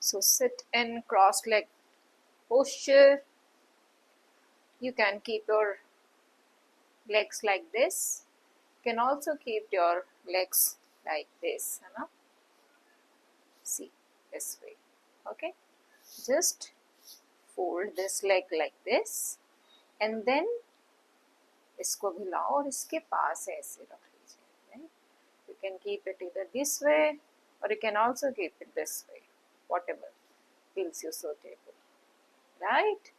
So sit in cross leg posture. You can keep your legs like this. You can also keep your legs like this, है ना? See, this way. Okay, just fold this leg like this and then इसको भी लाओ और इसके पास ऐसे रख लीजिए. Right? You can keep it either this way or you can also keep it this way, whatever feels you suitable. Right?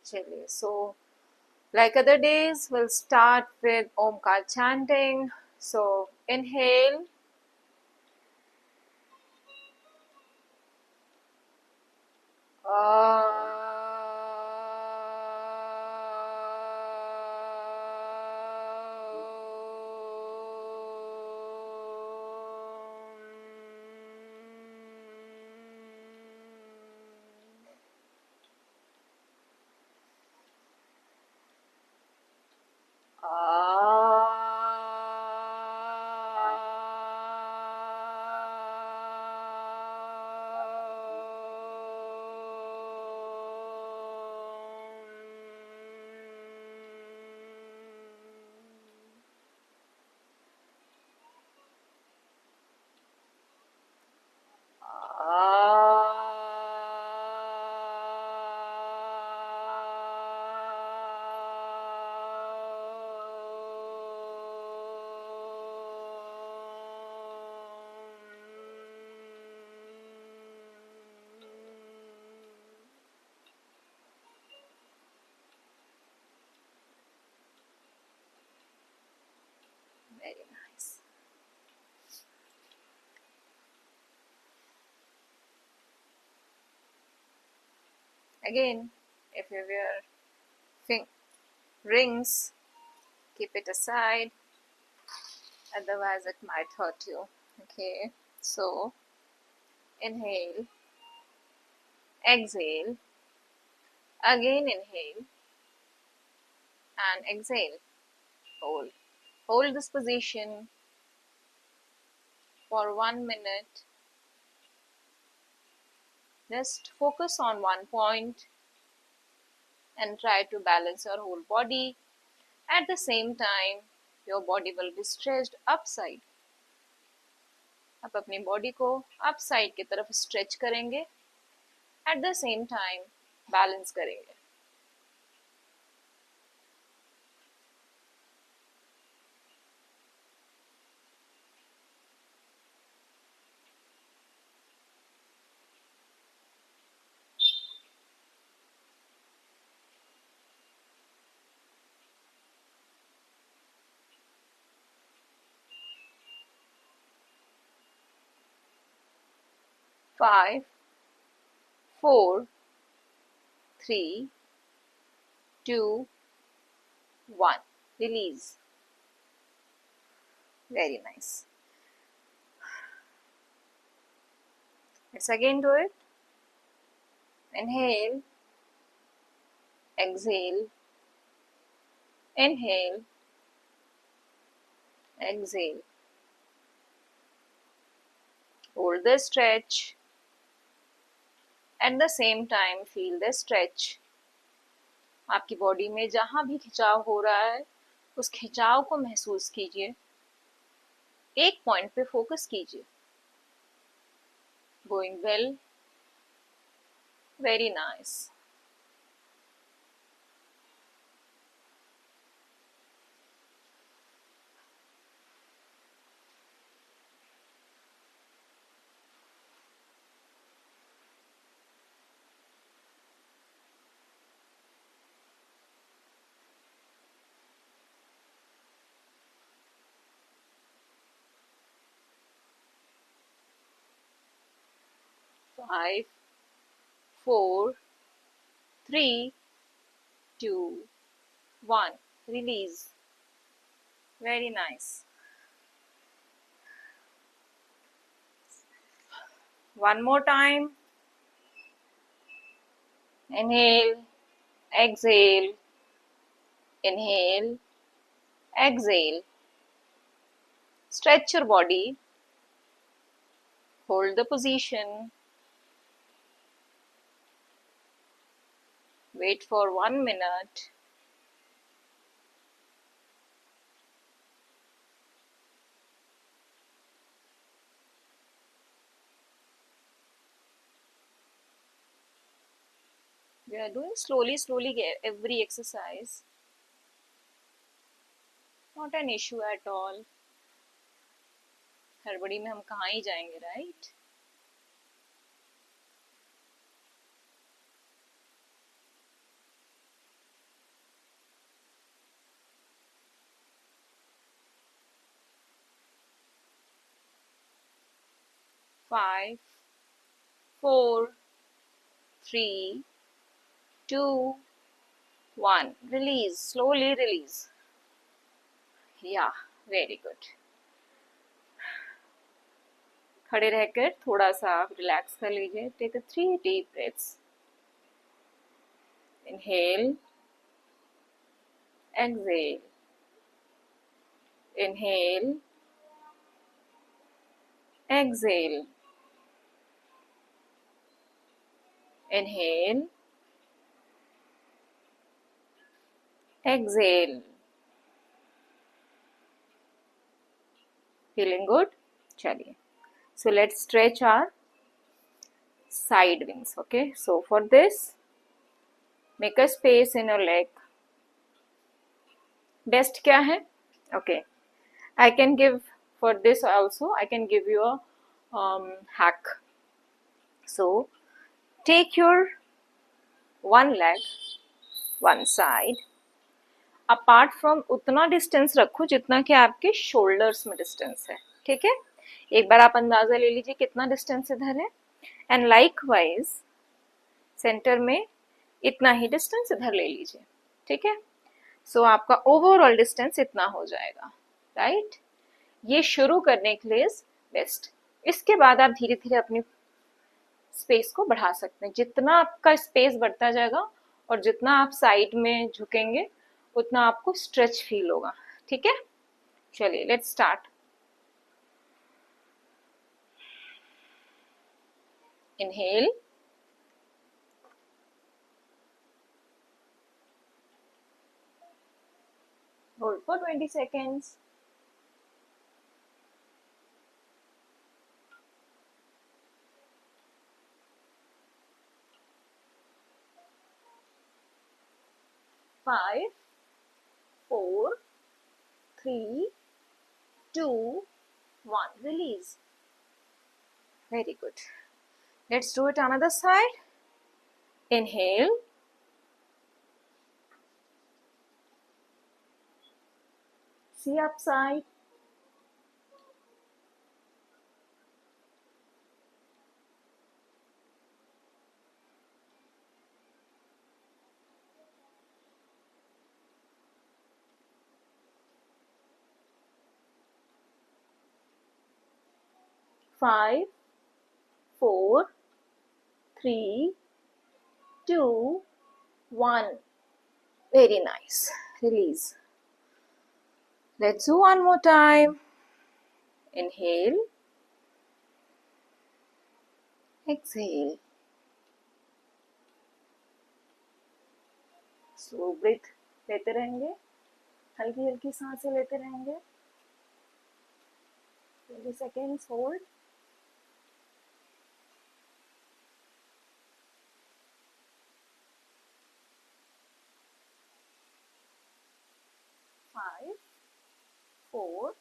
चलिए, so like other days, we'll start with Omkar chanting. So inhale. Very nice. Again, if you wear rings, keep it aside, otherwise it might hurt you. Okay, so inhale, exhale, again inhale and exhale. Hold this position for 1 minute. Just focus on one point and try to balance your whole body. At the same time, your body will be stretched upside. आप अपनी body को upside की तरफ stretch करेंगे, at the same time balance करेंगे. Five, 4, 3, 2, 1. Release. Very nice. Let's again do it. Inhale, exhale, inhale, exhale. Hold the stretch. At the same time, feel the stretch. आपकी body में जहां भी खिंचाव हो रहा है, उस खिंचाव को महसूस कीजिए. एक पॉइंट पे फोकस कीजिए. Going well. Very nice. Five, 4, 3, 2, 1. Release. Very nice. One more time. Inhale, exhale, inhale, exhale. Stretch your body. Hold the position. Wait for 1 minute. We are doing slowly every exercise. Not an issue at all. हड़बड़ी में हम कहाँ ही जाएंगे, right? Five, 4, 3, 2, 1. Release. Slowly release. Yeah, very good. खड़े रहकर थोड़ा सा आप रिलैक्स कर लीजिए. Take a 3 deep breaths. Inhale. Exhale. Inhale. Exhale. Inhale. Exhale. Feeling good? चलिए. So let's stretch our side wings. Okay. So for this, make a space in your leg. Best क्या है? Okay. I can give for this also. I can give you a hack. So take your one leg, one side. Apart from उतना distance रखो जितना कि आपके shoulders में distance है. ठीक है, एक बार आप अंदाजा ले लीजिए कितना डिस्टेंस इधर है. एंड लाइक वाइज सेंटर में इतना ही डिस्टेंस इधर ले लीजिए. ठीक है, सो आपका ओवरऑल डिस्टेंस इतना हो जाएगा. राइट, ये शुरू करने के लिए बेस्ट. इसके बाद आप धीरे धीरे अपनी स्पेस को बढ़ा सकते हैं. जितना आपका स्पेस बढ़ता जाएगा और जितना आप साइड में झुकेंगे उतना आपको स्ट्रेच फील होगा. ठीक है, चलिए let's start. Inhale, hold for 20 seconds. Five, 4, 3, 2, 1. Release. Very good. Let's do it another side. Inhale. See upside. Five, 4, 3, 2, 1. Very nice. Release. Let's do one more time. Inhale. Exhale. Slow breath लेते रहेंगे, हल्की हल्की सांसें लेते रहेंगे. 20 seconds hold. Five, 4,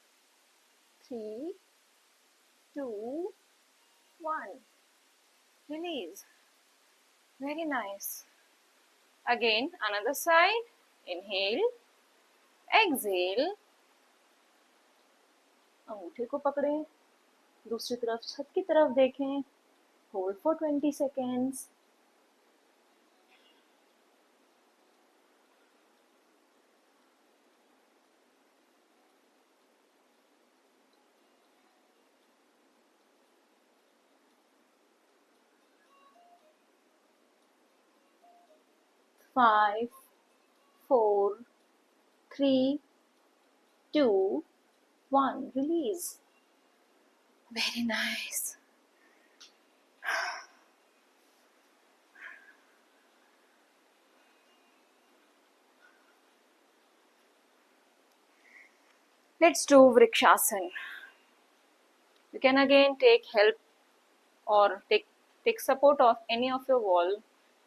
3, 2, 1. Release. Very nice. Again, another side. Inhale. Exhale. अंगूठे को पकड़ें, दूसरी तरफ छत की तरफ देखें. Hold for 20 seconds. Five, 4, 3, 2, 1. Release. Very nice. Let's do Vrikshasana. You can again take help or take support of any of your wall,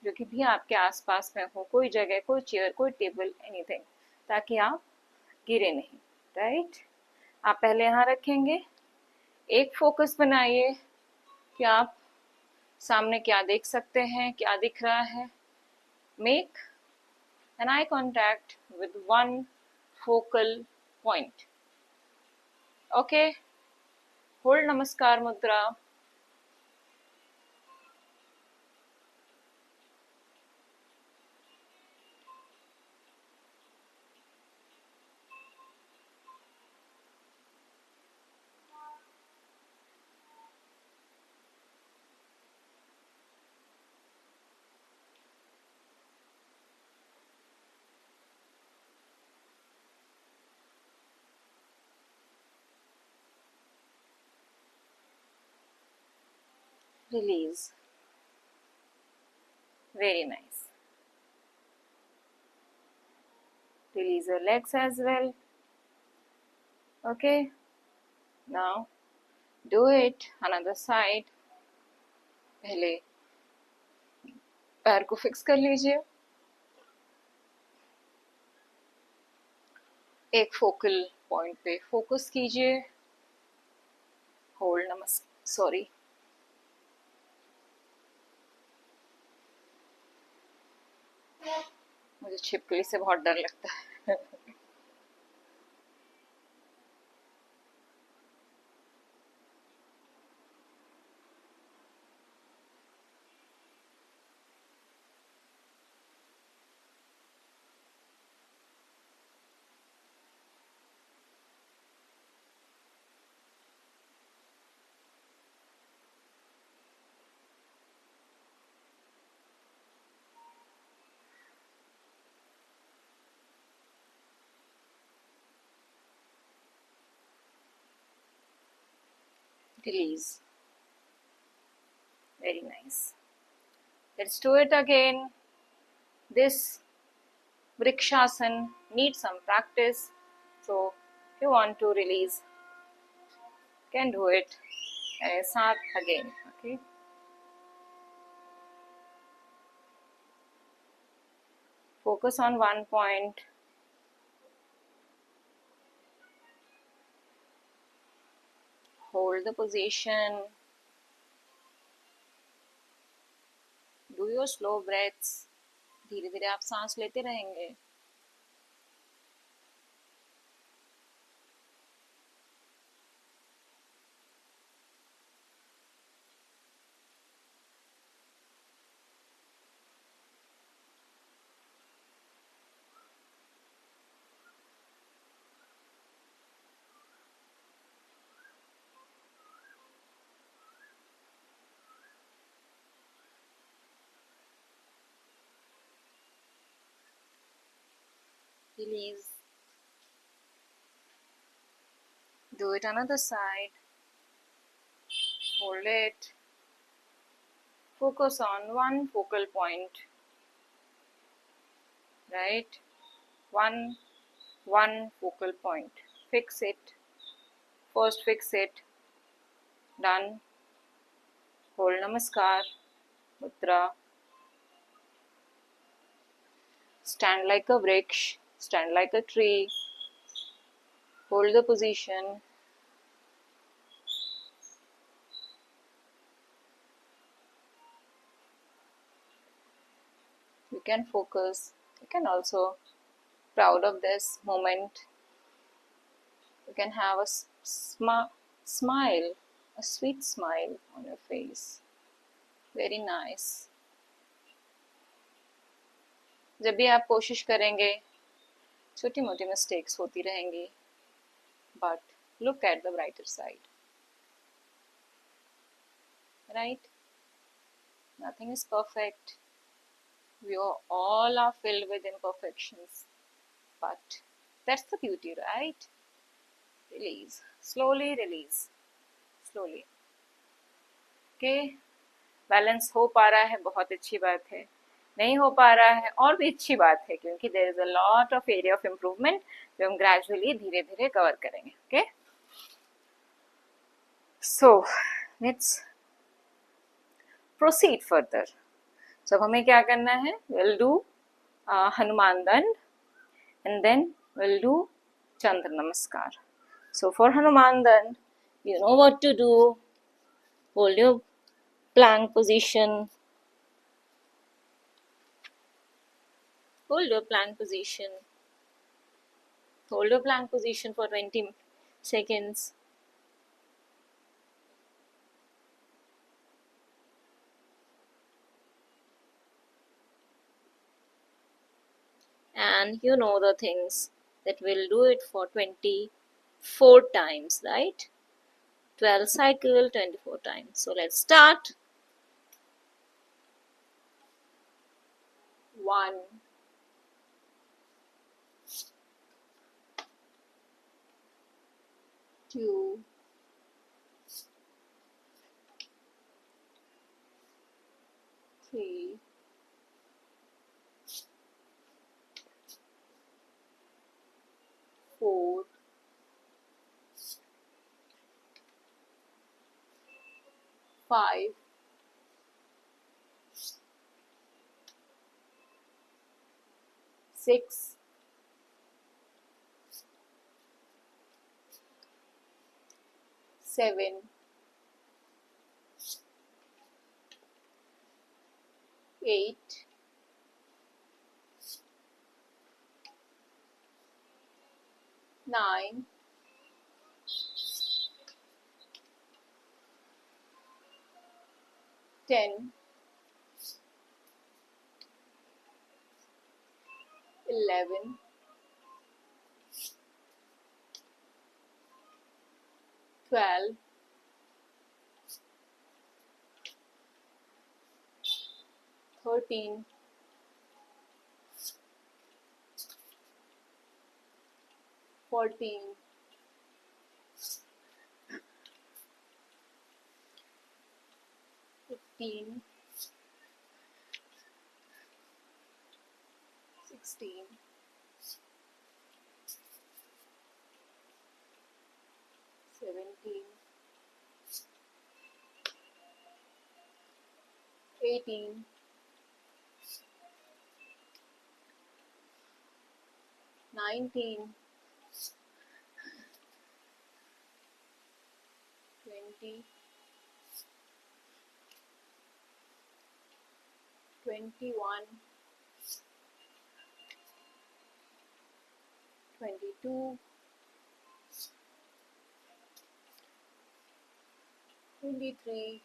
जो कि भी आपके आसपास में हो, कोई जगह, कोई चेयर, कोई टेबल, एनीथिंग, ताकि आप गिरे नहीं. राइट, आप पहले यहाँ रखेंगे. एक फोकस बनाइए कि आप सामने क्या देख सकते हैं, क्या दिख रहा है. Make an eye contact with one focal point. Okay, hold नमस्कार मुद्रा. Release. Very nice. Release your legs as well. Okay, now do it another side. पहले पैर को फिक्स कर लीजिए. एक फोकल पॉइंट पे फोकस कीजिए. होल्ड सॉरी, मुझे छिपकली से बहुत डर लगता है. Release. Very nice. Let's do it again. This Vrikshasana needs some practice, so if you want to release, you can do it. Start again. Okay. Focus on one point. Hold the position. Do your slow breaths. धीरे धीरे आप सांस लेते रहेंगे. Release. Do it another side. Hold it. Focus on one focal point. Right? One focal point. Fix it. First fix it. Done. Hold namaskar. Mudra. Stand like a vriksha. Stand like a tree. Hold the position. You can focus. You can also proud of this moment. You can have a smile, a sweet smile on your face. Very nice. जब भी आप कोशिश करेंगे, छोटी मोटी mistakes होती रहेंगी, but look at the brighter side. Right? Nothing is perfect. We all are filled with imperfections, but that's the beauty, right? Release. Slowly release. Slowly. Okay? Balance हो पा रहा है, बहुत अच्छी बात है. नहीं हो पा रहा है और भी अच्छी बात है, क्योंकि there is a lot of area of improvement जो हम ग्रेजुअली धीरे धीरे कवर करेंगे. Okay, so let's proceed further. तो अब हमें क्या करना है, विल डू हनुमान दंड and then we'll do Chandra Namaskar. So for Hanuman Dand, you know what to do. Hold your plank position. Hold your plank position. Hold your plank position for 20 seconds. And you know the things that we'll do it for 24 times, right? 12 cycle, 24 times. So let's start. 1, 2, 3, 4, 5, 6, 7, 8, 9, 10, 11, 12, 13, 14, 15, 16, 17, 18, 19, 20, 21, 22, 23,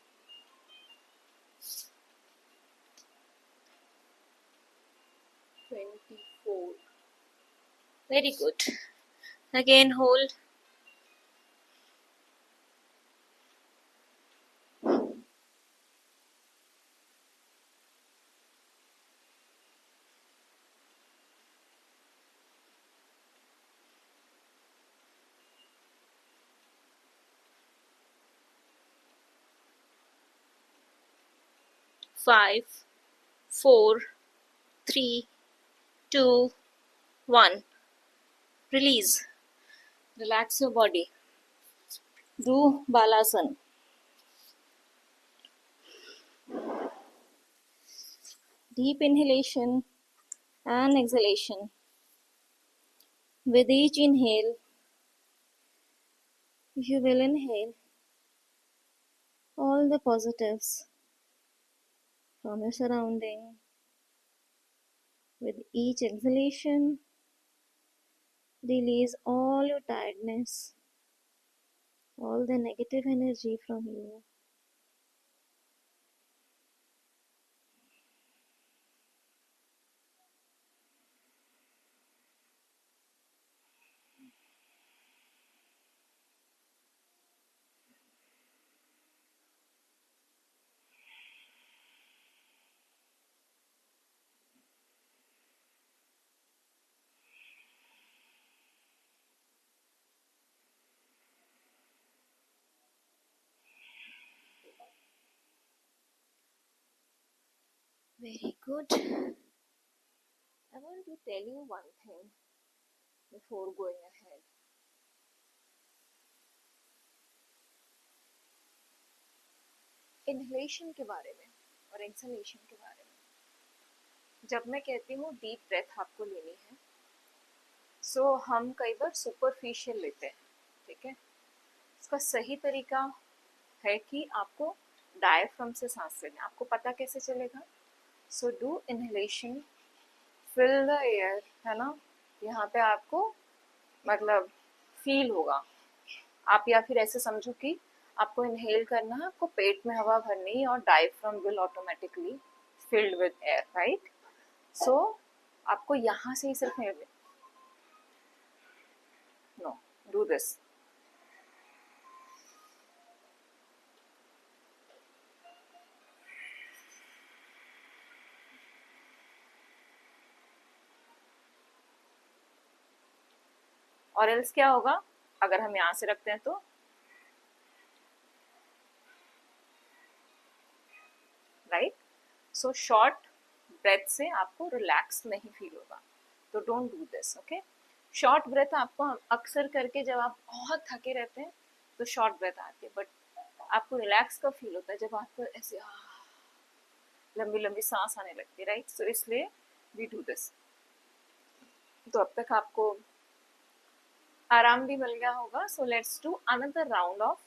24. Very good. Again hold. Five, 4, 3, 2, 1. Release. Relax your body. Do Balasana. Deep inhalation and exhalation. With each inhale, you will inhale all the positives from your surrounding. With each exhalation, release all your tiredness, all the negative energy from you. Very good. I want to tell you one thing before going ahead. Inhalation के बारे में और exhalation के बारे में जब मैं कहती हूँ डीप ब्रेथ आपको लेनी है, सो हम कई बार सुपरफिशियल लेते हैं, ठीक है। इसका सही तरीका है कि आपको डायफ्राम से सांस लेना। आपको पता कैसे चलेगा? So do inhalation, fill the air, है ना। यहाँ पे आपको मतलब फील होगा आप, या फिर ऐसे समझो कि आपको इनहेल करना है, आपको पेट में हवा भरनी है और diaphragm will automatically filled with air, right. So आपको यहाँ से ही सिर्फ नो डू दिस। और एल्स क्या होगा अगर हम यहाँ से रखते हैं तो राइट। सो शॉर्ट ब्रेथ से आपको रिलैक्स नहीं फील होगा, तो don't do this, okay. Short breath आपको अक्सर करके जब आप बहुत थके रहते हैं तो शॉर्ट ब्रेथ आती है, बट आपको रिलैक्स का फील होता है जब आपको ऐसे लंबी लंबी सांस आने लगती है, राइट। सो इसलिए वी डू दिस। तो अब तक आपको आराम भी मिल गया होगा। So let's do another round of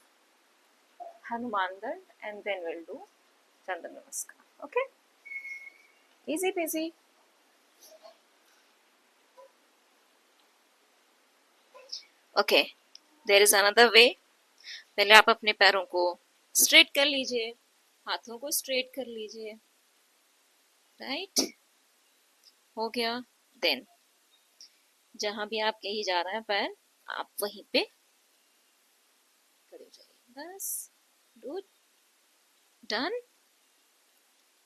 Hanuman dand and then will do Chandra Namaskar, okay. Easy peasy. Okay, there is another way. पहले आप अपने पैरों को स्ट्रेट कर लीजिए, हाथों को स्ट्रेट कर लीजिए, राइट। हो गया। देन जहां भी आप कहीं जा रहे हैं पैर, आप वहीं पे खड़े हो जाइए, बस। Do done.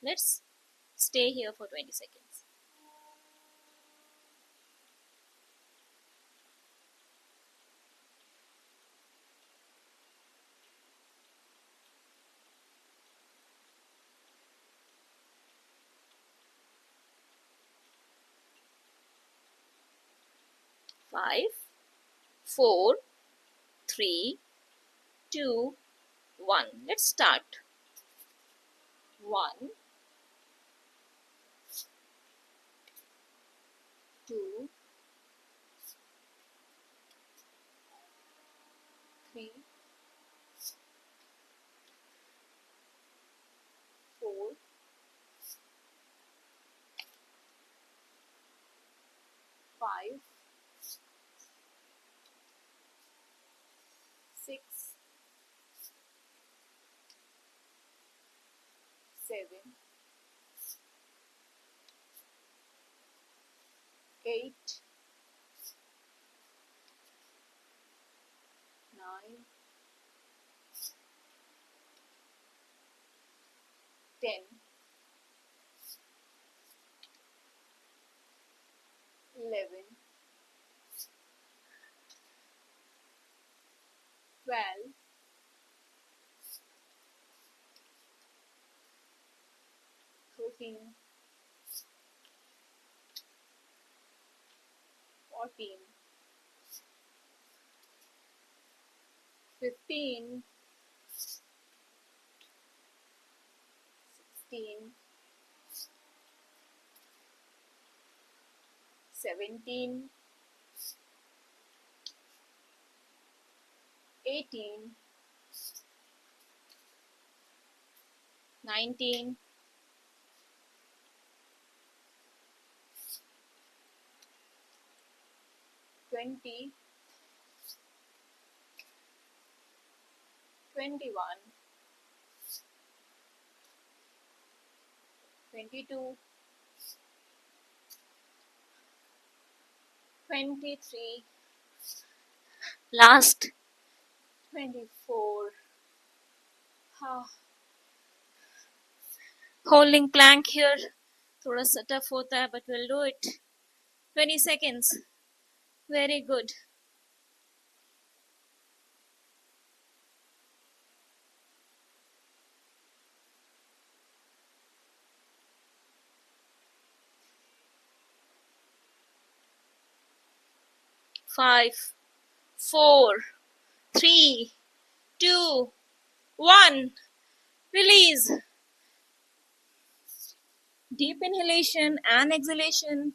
Let's stay here for 20 seconds. Five, four, three, two, one. Let's start. 1, 2, 3, 4, 5, 6, 7, 8, 9, 10, 11, 12, 13, 14, 15, 16, 17, 18, 19, 20, 21, 22, 23, last 24. Holding plank here थोड़ा सा टफ होता है, but we'll do it. 20 seconds. Very good. 5, 4, 3, 2, 1. Release. Deep inhalation and exhalation.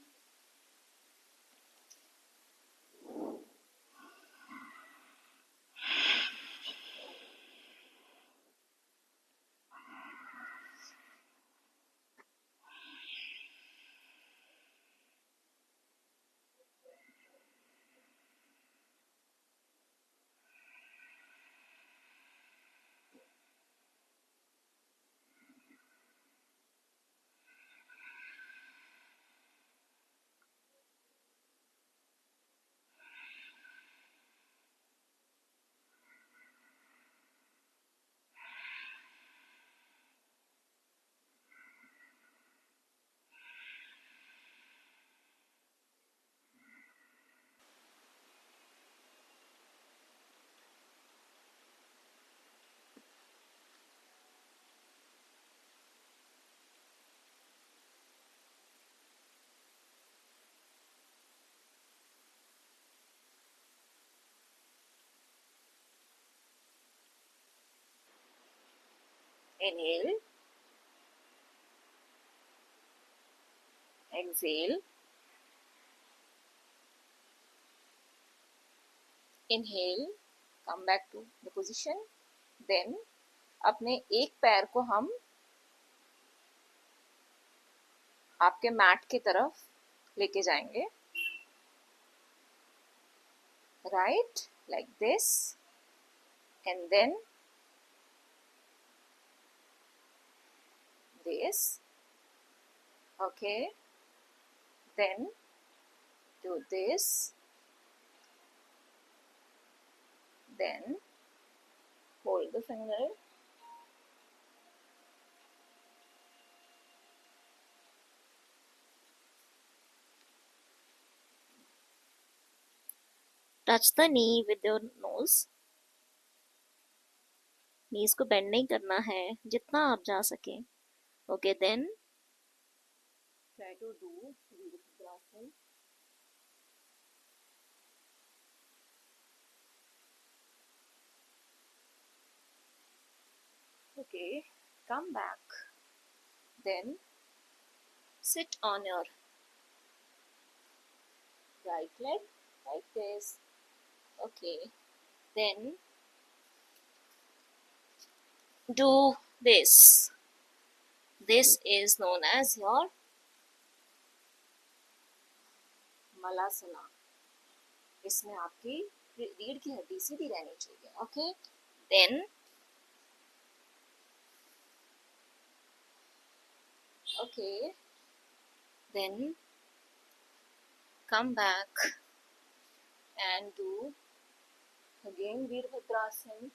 Inhale, exhale, inhale, come back to the position. Then अपने एक पैर को हम आपके मैट की तरफ लेके जाएंगे, right, like this, and then this, okay, then do this, then hold the finger, touch the knee with your nose. नीज को बेंड नहीं करना है, जितना आप जा सके. Okay, then try to do Virabhadrasana. Okay, come back. Then sit on your right leg like this. Okay, then do this. This is known as your Malasana. इसमें आपकी रीढ़ की हड्डी सीधी रहनी चाहिए. Okay, then okay, then come back and do again Virabhadrasana.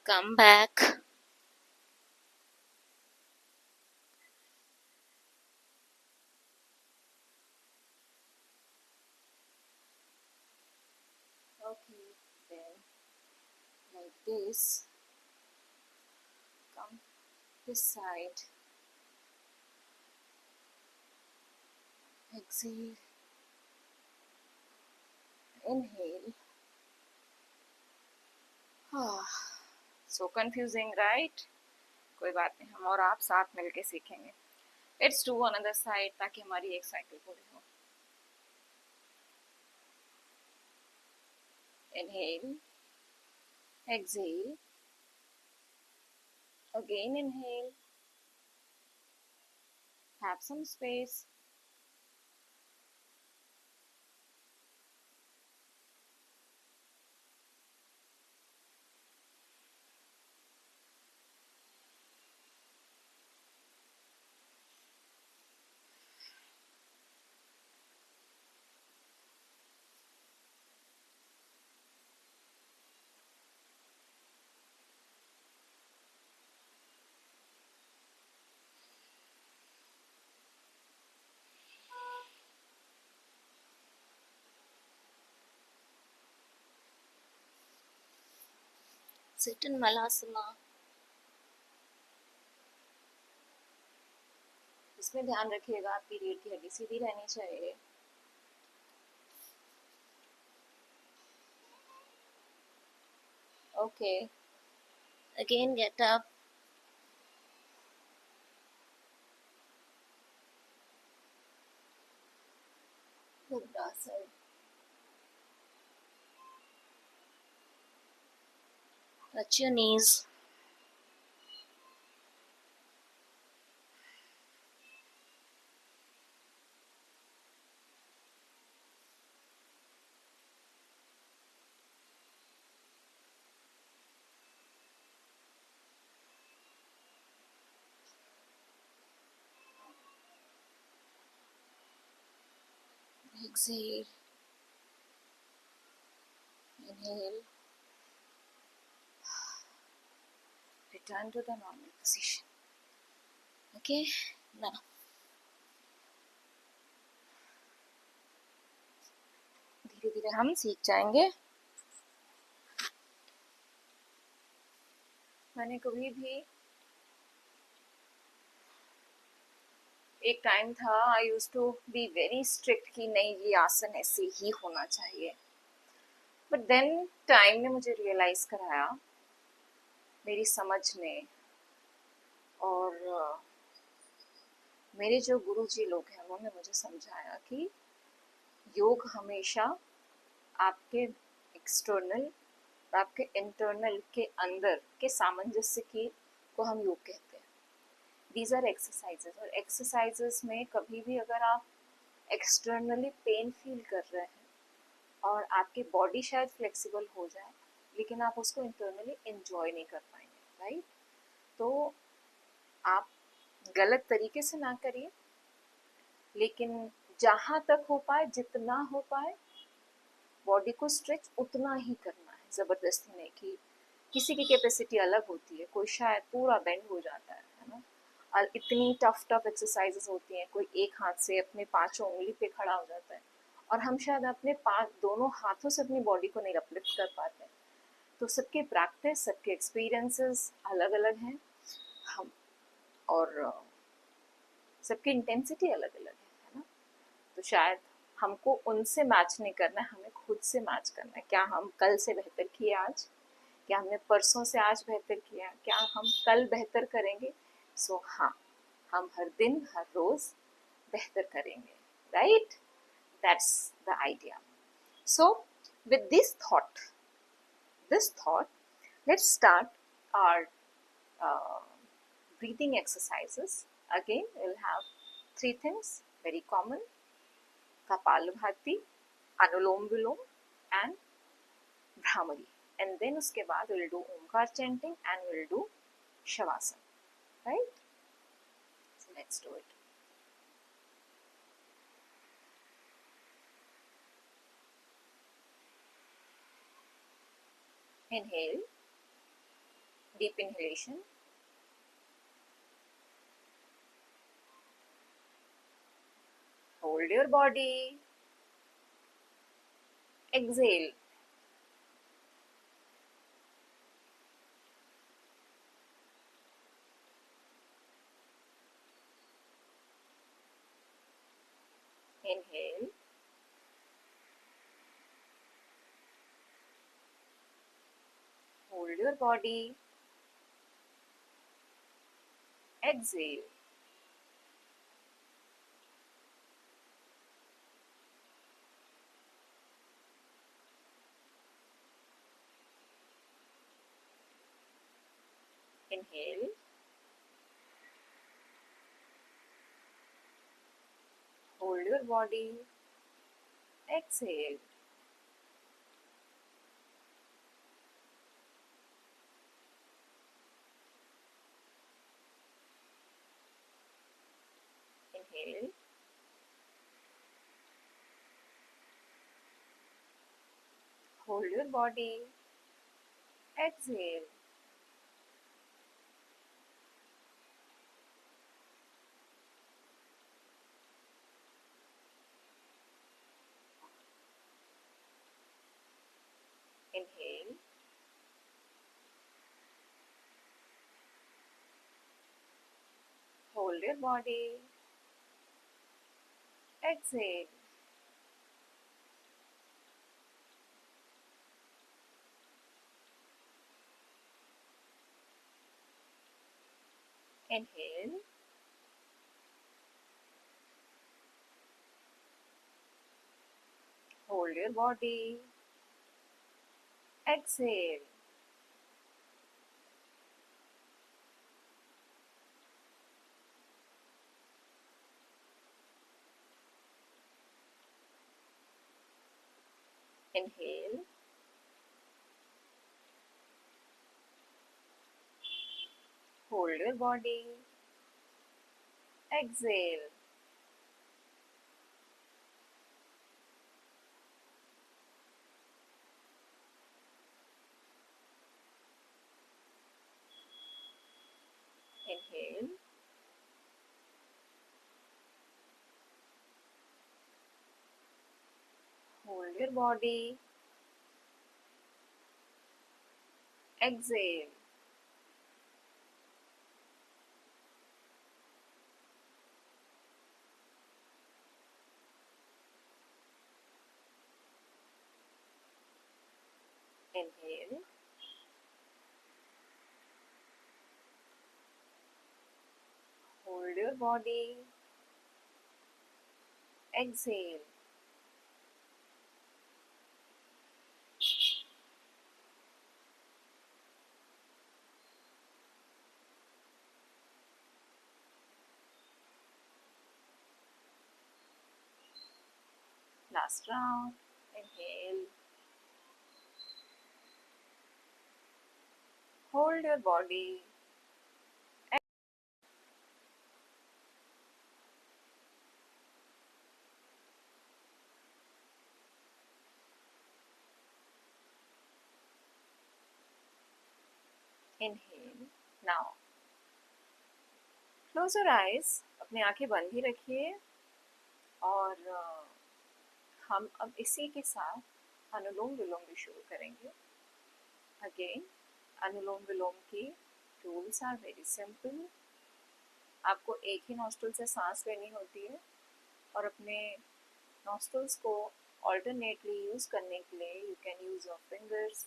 Come back. Okay, then like this, come this side, exhale, inhale. So confusing, right? कोई बात नहीं, हम और आप साथ मिलके सीखेंगे. Let's do another side ताकि हमारी एक साइकिल पूरी हो. Inhale, exhale, again inhale, have some space, sit in Malasana. इसमें ध्यान रखिएगा आपकी रीढ़ की हड्डी सीधी रहनी चाहिए। Okay, again get up. Touch your knees. Exhale. Inhale. Return to the normal position. Okay, now धीरे धीरे हम सीख जाएंगे। मैंने कभी भी, एक टाइम था I use to be very strict कि नहीं ये आसन ऐसे ही होना चाहिए, बट देन टाइम ने मुझे रियलाइज कराया, मेरी समझ ने और मेरे जो गुरुजी लोग हैं उन्होंने मुझे समझाया कि योग हमेशा आपके एक्सटर्नल और आपके इंटरनल के अंदर के सामंजस्य की को हम योग कहते हैं। दीज आर एक्सरसाइजेस, और एक्सरसाइजेस में कभी भी अगर आप एक्सटर्नली पेन फील कर रहे हैं और आपकी बॉडी शायद फ्लेक्सिबल हो जाए लेकिन आप उसको इंटरनली एंजॉय नहीं कर पाएंगे, राइट? तो आप गलत तरीके से ना करिए, लेकिन जहाँ तक हो पाए, जितना हो पाए बॉडी को स्ट्रेच उतना ही करना है, ज़बरदस्ती नहीं। कि किसी की कैपेसिटी अलग होती है, कोई शायद पूरा बेंड हो जाता है ना, और इतनी टफ एक्सरसाइजेस होती हैं, कोई एक हाथ से अपने पांचों उंगली पे खड़ा हो जाता है और हम शायद अपने दोनों हाथों से अपनी बॉडी को नहीं अपलिफ्ट कर पाते हैं। तो सबकी प्रैक्टिस, सबके एक्सपीरियंसेस अलग अलग हैं, हम और सबकी इंटेंसिटी अलग अलग है ना। तो शायद हमको उनसे मैच नहीं करना है, हमें खुद से मैच करना है। क्या हम कल से बेहतर किए आज? क्या हमने परसों से आज बेहतर किया? क्या हम कल बेहतर करेंगे? सो हाँ, हम हर दिन हर रोज बेहतर करेंगे, right? That's the idea. So with this thought, let's start our uh, breathing exercises. Again, we'll have three things very common: Kapalabhati, Anulom Vilom, and Brahmari. And then उसके बाद we'll do Omkar chanting and we'll do Shavasana. Right? So let's do it. Inhale, deep inhalation. Hold your body. Exhale. Inhale. Hold your body. Exhale. Inhale. Hold your body. Exhale. Inhale. Hold your body. Exhale. Inhale. Hold your body. exhale, inhale, hold your body, exhale, inhale, hold your body, exhale, inhale, hold your body, exhale, inhale, hold your body, exhale, last round, inhale, hold your body, inhale, now close your eyes, अपनी आंखें बंद ही रखिए और हम अब इसी के साथ अनुलोम विलोम भी शुरू करेंगे. अगेन अनुलोम विलोम की रूल्स आर वेरी सिंपल. आपको एक ही नॉस्ट्रल से सांस लेनी होती है और अपने नॉस्ट्रल्स को ऑल्टरनेटली यूज करने के लिए you can use your fingers,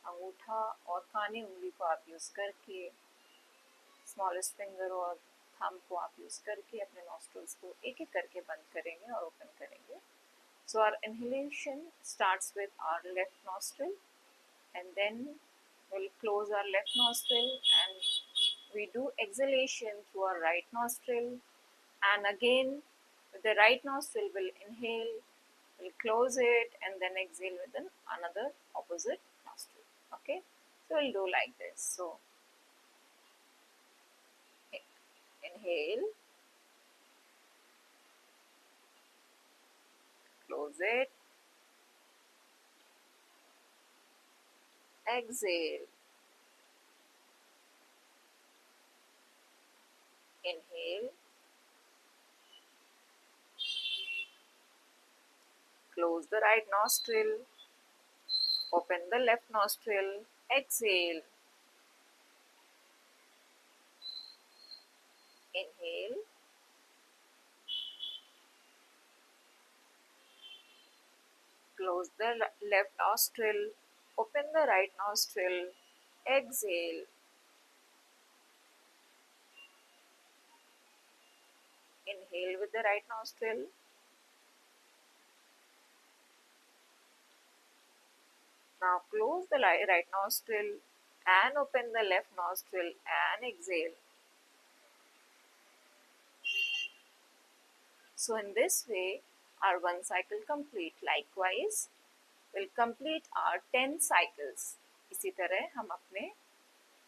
अंगूठा और कानी उंगली को आप यूज करके, स्मॉलेस्ट फिंगर और थंब को आप यूज करके अपने नॉस्ट्रल्स को एक एक करके बंद करेंगे और ओपन करेंगे. So our inhalation starts with our left nostril and then we'll close our left nostril and we do exhalation through our right nostril, and again with the right nostril we'll inhale, we'll close it and then exhale with another opposite nostril. Okay, so we'll do like this. So inhale, close it, exhale, inhale, close the right nostril, open the left nostril, exhale, inhale, close the left nostril, open the right nostril, exhale, inhale with the right nostril, now close the right nostril and open the left nostril and exhale. So in this way our 1 cycle complete. Likewise we'll complete our 10 cycles. इसी तरह हम अपने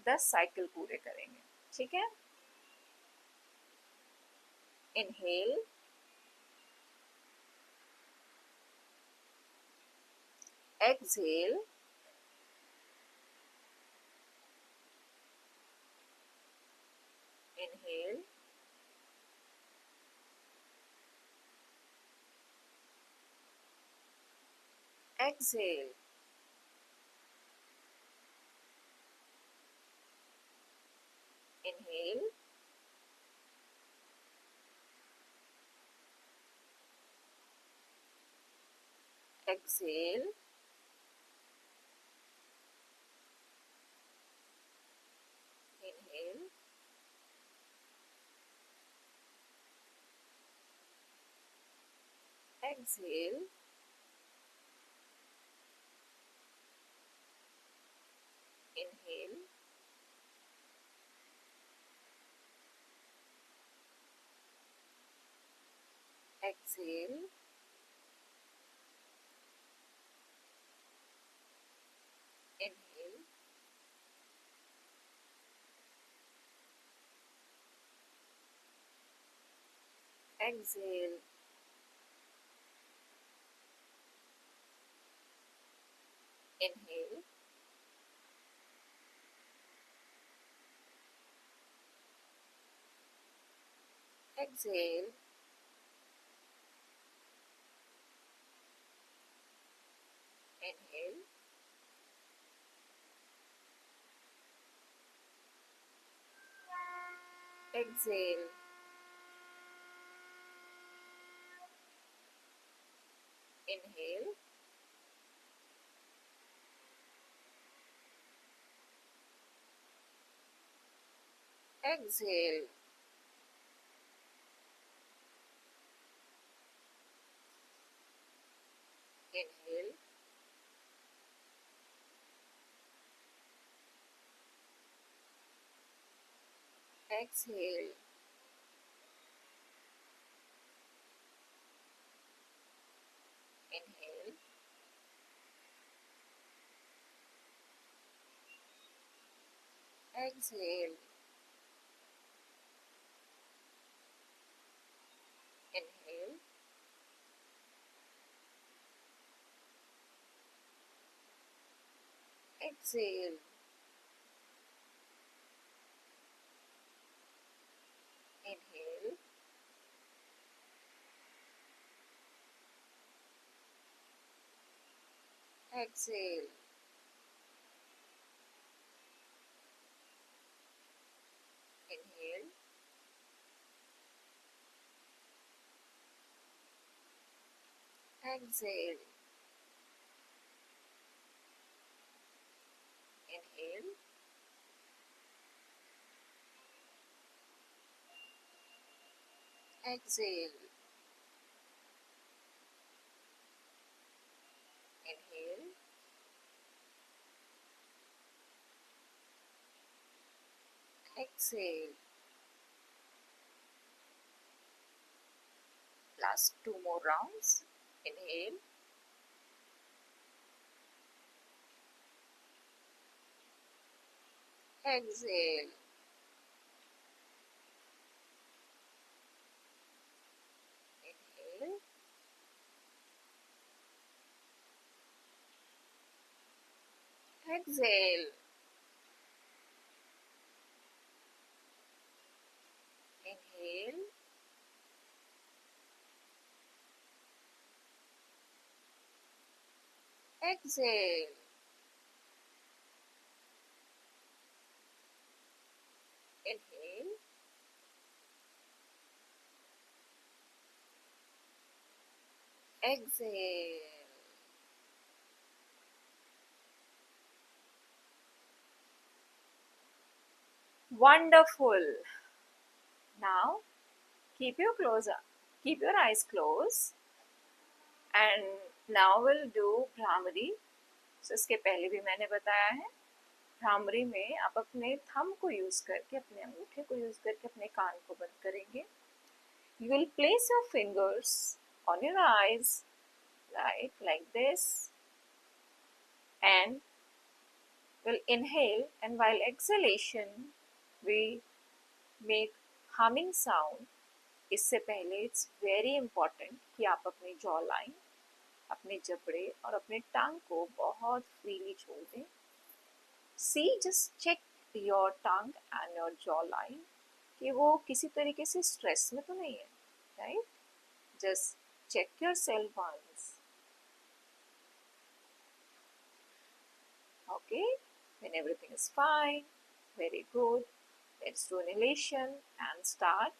10 cycle पूरे करेंगे. ठीक है. Inhale, exhale, inhale, exhale, inhale, exhale, inhale, exhale, inhale, exhale, inhale, exhale, inhale, exhale, inhale, exhale, inhale, exhale, inhale, exhale, inhale, exhale, inhale, exhale, inhale, exhale, inhale, exhale, inhale, exhale, inhale, exhale. Last two more rounds. Inhale, exhale, inhale, exhale, inhale, exhale, inhale, exhale. Wonderful. Now keep your eyes closed, and now we'll do bhramari. So इसके पहले भी मैंने बताया है, भ्रामरी में आप अपने thumb को यूज करके, अपने अंगूठे को यूज करके अपने कान को बंद करेंगे. You will place your fingers on your eyes, right, like this, and will inhale, and while exhalation we make humming sound. इससे पहले इट्स वेरी इम्पॉर्टेंट कि आप अपनी जॉ लाइन, अपने जबड़े और अपने टांग को बहुत फ्रीली छोड़ दें. See, just check your tongue and your jawline कि वो किसी तरीके से स्ट्रेस में तो नहीं है, right? Just check yourself once. Okay, when everything is fine, very good. Let's do inhalation and start.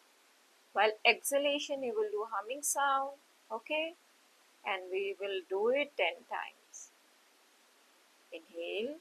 While exhalation, you will do humming sound. Okay, and we will do it 10 times. Inhale.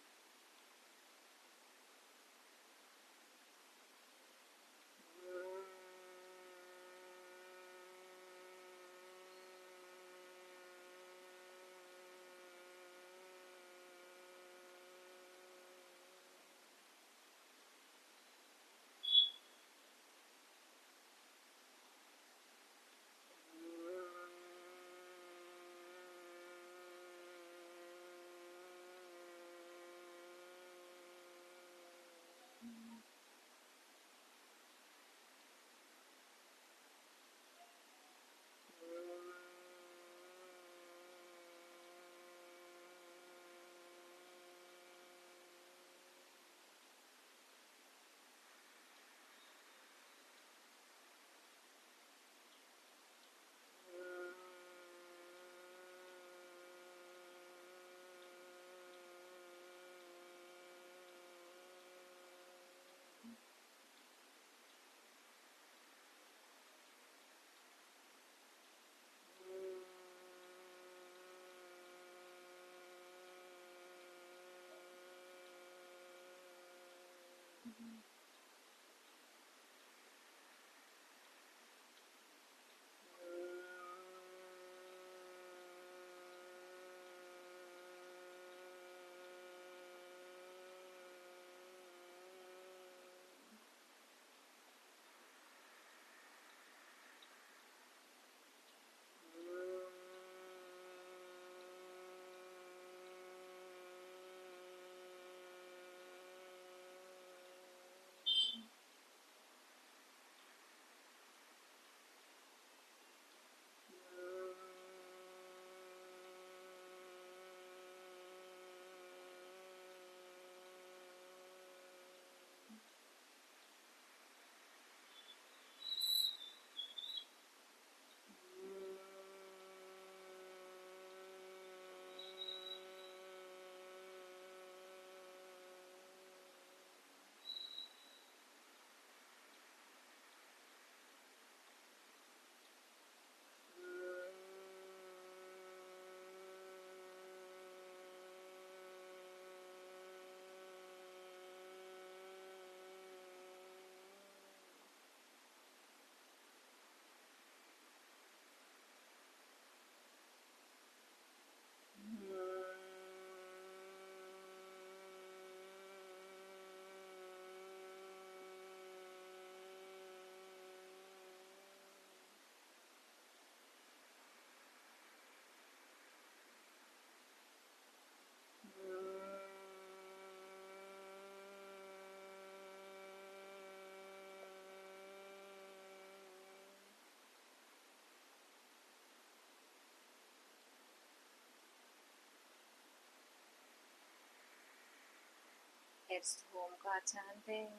It's Om Ka chanting.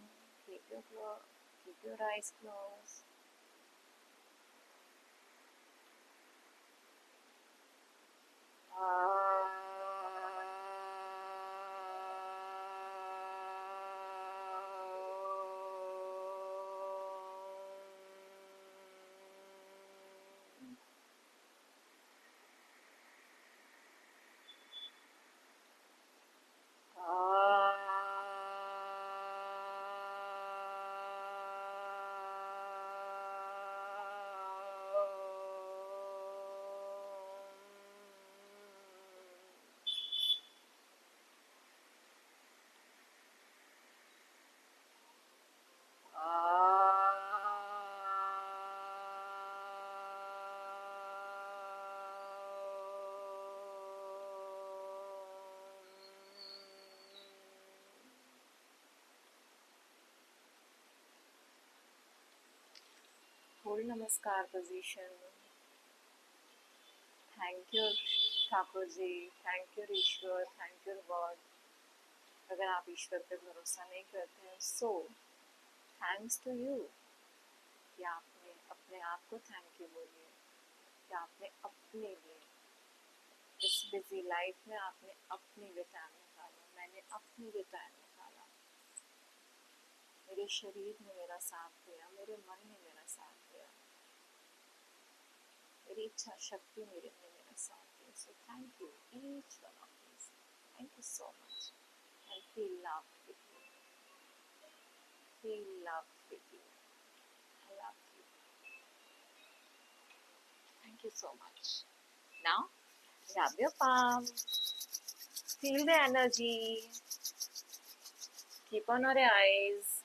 Keep your eyes closed. Full Namaskar position. Thank you Thakur ji, thank you Ishwar, thank you God. अगर आप ईश्वर पे भरोसा नहीं करते हैं so thanks to you कि आपने अपने आप को थैंक यू बोलिए कि आपने अपने लिए इस बिजी लाइफ में आपने अपने लिए टाइम निकाला. मैंने अपने लिए टाइम निकाला. मेरे शरीर ने मेरा साथ दिया, मेरे मन ने मेरा साथ दिया, मेरी इच्छा शक्ति ने मेरा something. So thank you, each one of these. Thank you so much. And feel loved with you. Feel loved with you. I love you. Thank you so much. Now, rub your palm. Feel the energy. Keep on your eyes.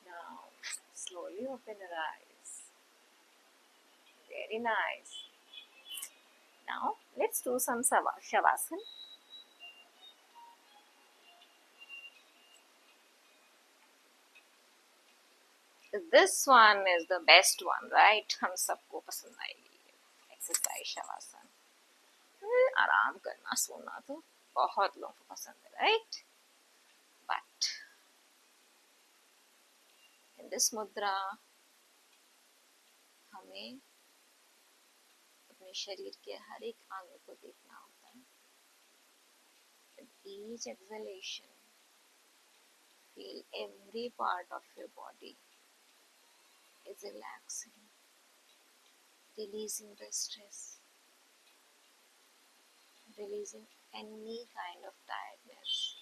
Now, slowly open your eyes. Very nice. Now, let's do some Shavasana. This one is the best one, right? हम सबको पसंद आएगी exercise shavasana. आराम करना सोना तो बहुत लोगों को पसंद है, right? But in this mudra हमें अपने शरीर के हर एक अंग को देखना होता है. With each exhalation, feel every part of your body is relaxing, releasing the stress, releasing any kind of tiredness.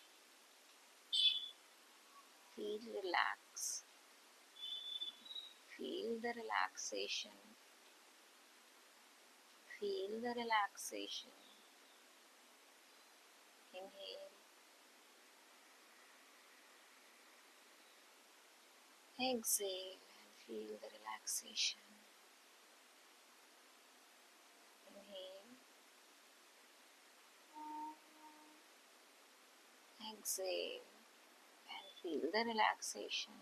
Feel relaxed. Feel the relaxation. Feel the relaxation. Inhale. Exhale and feel the relaxation. Inhale. Exhale and feel the relaxation.